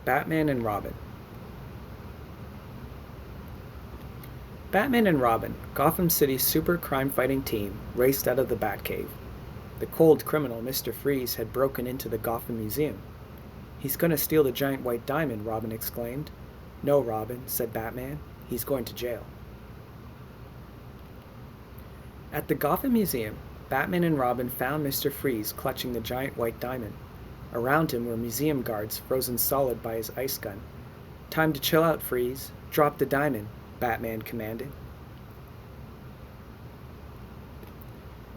Batman and Robin. Batman and Robin, Gotham City's super crime-fighting team, raced out of the Batcave. The cold criminal Mr. Freeze had broken into the Gotham Museum. "He's going to steal the giant white diamond," Robin exclaimed. "No, Robin," said Batman. "He's going to jail." At the Gotham Museum, Batman and Robin found Mr. Freeze clutching the giant white diamond. Around him were museum guards frozen solid by his ice gun. "Time to chill out, Freeze. Drop the diamond," Batman commanded.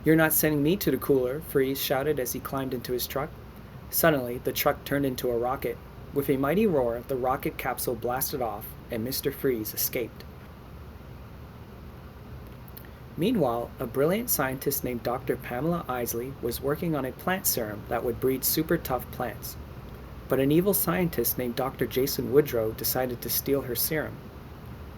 "You're not sending me to the cooler," Freeze shouted as he climbed into his truck. Suddenly, the truck turned into a rocket. With a mighty roar, the rocket capsule blasted off, and Mr. Freeze escaped. Meanwhile, a brilliant scientist named Dr. Pamela Isley was working on a plant serum that would breed super tough plants. But an evil scientist named Dr. Jason Woodrow decided to steal her serum.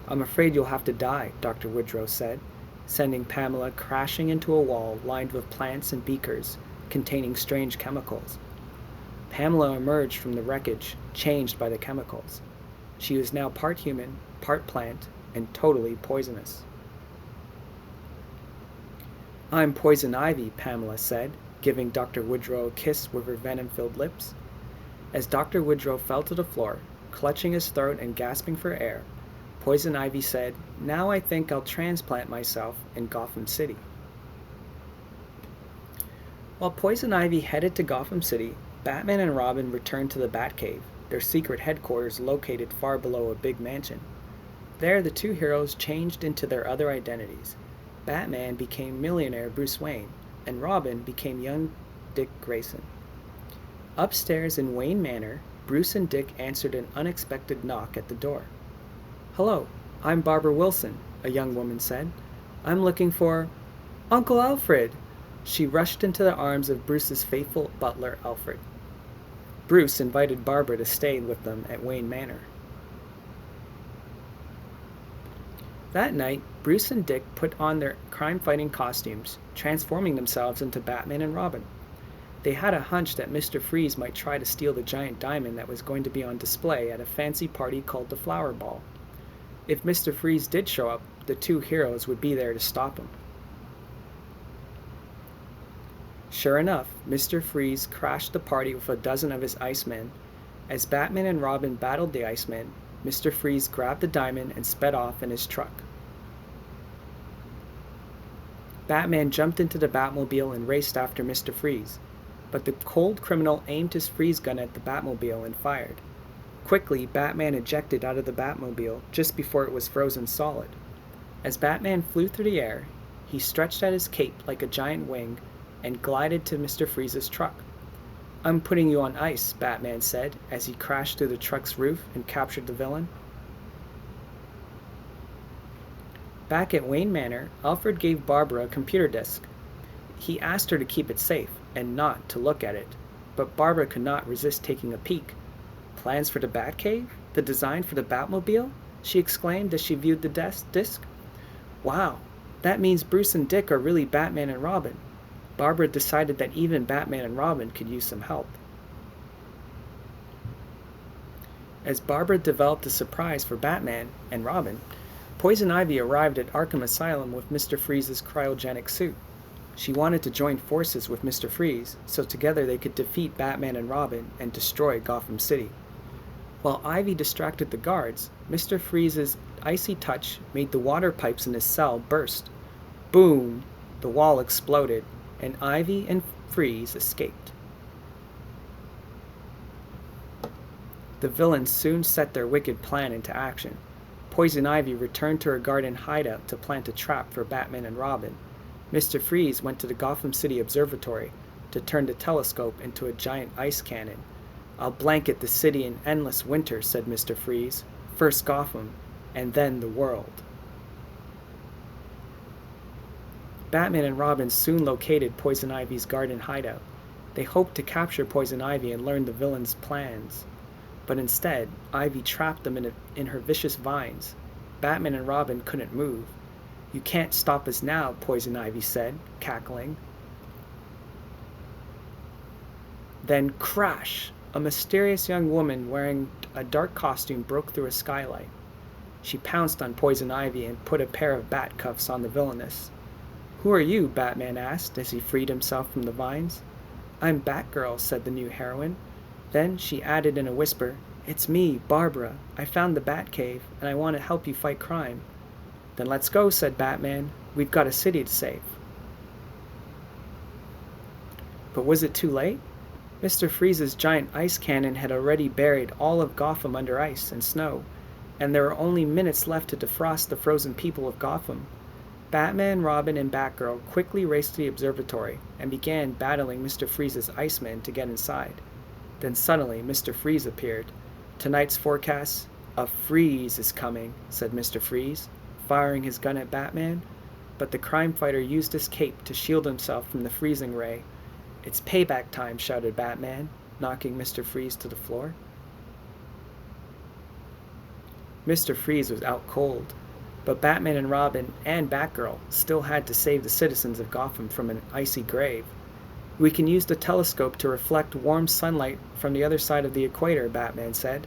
"I'm afraid you'll have to die," Dr. Woodrow said, sending Pamela crashing into a wall lined with plants and beakers containing strange chemicals. Pamela emerged from the wreckage, changed by the chemicals. She was now part human, part plant, and totally poisonous. "I'm Poison Ivy," Pamela said, giving Dr. Woodrow a kiss with her venom-filled lips. As Dr. Woodrow fell to the floor, clutching his throat and gasping for air, Poison Ivy said, "Now I think I'll transplant myself in Gotham City." While Poison Ivy headed to Gotham City, Batman and Robin returned to the Batcave, their secret headquarters located far below a big mansion. There, the two heroes changed into their other identities. Batman became millionaire Bruce Wayne, and Robin became young Dick Grayson. Upstairs in Wayne Manor, Bruce and Dick answered an unexpected knock at the door. "Hello, I'm Barbara Wilson," a young woman said. "I'm looking for Uncle Alfred." She rushed into the arms of Bruce's faithful butler, Alfred. Bruce invited Barbara to stay with them at Wayne Manor. That night, Bruce and Dick put on their crime-fighting costumes, transforming themselves into Batman and Robin. They had a hunch that Mr. Freeze might try to steal the giant diamond that was going to be on display at a fancy party called the Flower Ball. If Mr. Freeze did show up, the two heroes would be there to stop him. Sure enough, Mr. Freeze crashed the party with a dozen of his Icemen. As Batman and Robin battled the Icemen, Mr. Freeze grabbed the diamond and sped off in his truck. Batman jumped into the Batmobile and raced after Mr. Freeze, but the cold criminal aimed his freeze gun at the Batmobile and fired. Quickly, Batman ejected out of the Batmobile just before it was frozen solid. As Batman flew through the air, he stretched out his cape like a giant wing and glided to Mr. Freeze's truck. "I'm putting you on ice," Batman said as he crashed through the truck's roof and captured the villain. Back at Wayne Manor, Alfred gave Barbara a computer disk. He asked her to keep it safe and not to look at it, but Barbara could not resist taking a peek. "Plans for the Batcave? The design for the Batmobile?" she exclaimed as she viewed the disk. "Wow, that means Bruce and Dick are really Batman and Robin." Barbara decided that even Batman and Robin could use some help. As Barbara developed a surprise for Batman and Robin, Poison Ivy arrived at Arkham Asylum with Mr. Freeze's cryogenic suit. She wanted to join forces with Mr. Freeze, so together they could defeat Batman and Robin and destroy Gotham City. While Ivy distracted the guards, Mr. Freeze's icy touch made the water pipes in his cell burst. Boom! The wall exploded, and Ivy and Freeze escaped. The villains soon set their wicked plan into action. Poison Ivy returned to her garden hideout to plant a trap for Batman and Robin. Mr. Freeze went to the Gotham City Observatory to turn the telescope into a giant ice cannon. "I'll blanket the city in endless winter," said Mr. Freeze. "First Gotham, and then the world." Batman and Robin soon located Poison Ivy's garden hideout. They hoped to capture Poison Ivy and learn the villain's plans. But instead, Ivy trapped them in her vicious vines. Batman and Robin couldn't move. "You can't stop us now," Poison Ivy said, cackling. Then crash! A mysterious young woman wearing a dark costume broke through a skylight. She pounced on Poison Ivy and put a pair of bat cuffs on the villainess. "Who are you?" Batman asked as he freed himself from the vines. "I'm Batgirl," said the new heroine. Then she added in a whisper, "It's me, Barbara. I found the Batcave, and I want to help you fight crime." "Then let's go," said Batman. "We've got a city to save." But was it too late? Mr. Freeze's giant ice cannon had already buried all of Gotham under ice and snow, and there were only minutes left to defrost the frozen people of Gotham. Batman, Robin, and Batgirl quickly raced to the observatory and began battling Mr. Freeze's Iceman to get inside. Then suddenly Mr. Freeze appeared. "Tonight's forecast, a freeze is coming," said Mr. Freeze, firing his gun at Batman. But the crime fighter used his cape to shield himself from the freezing ray. "It's payback time," shouted Batman, knocking Mr. Freeze to the floor. Mr. Freeze was out cold, but Batman and Robin and Batgirl still had to save the citizens of Gotham from an icy grave. "We can use the telescope to reflect warm sunlight from the other side of the equator," Batman said.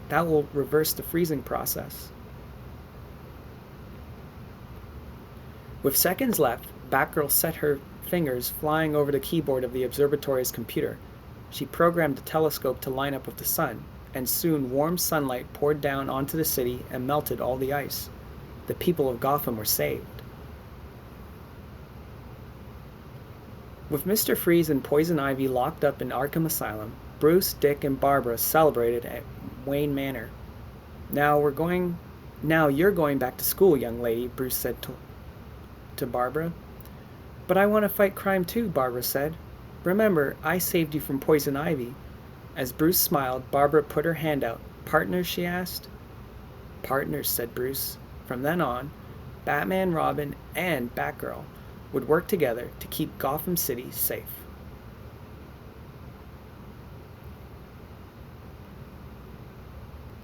"That will reverse the freezing process." With seconds left, Batgirl set her fingers flying over the keyboard of the observatory's computer. She programmed the telescope to line up with the sun, and soon warm sunlight poured down onto the city and melted all the ice. The people of Gotham were saved. With Mr. Freeze and Poison Ivy locked up in Arkham Asylum, Bruce, Dick, and Barbara celebrated at Wayne Manor. Now you're going back to school, young lady," Bruce said to Barbara. "But I want to fight crime too," Barbara said. "Remember, I saved you from Poison Ivy." As Bruce smiled, Barbara put her hand out. "Partners?" she asked. "Partners," said Bruce. From then on, Batman, Robin, and Batgirl would work together to keep Gotham City safe.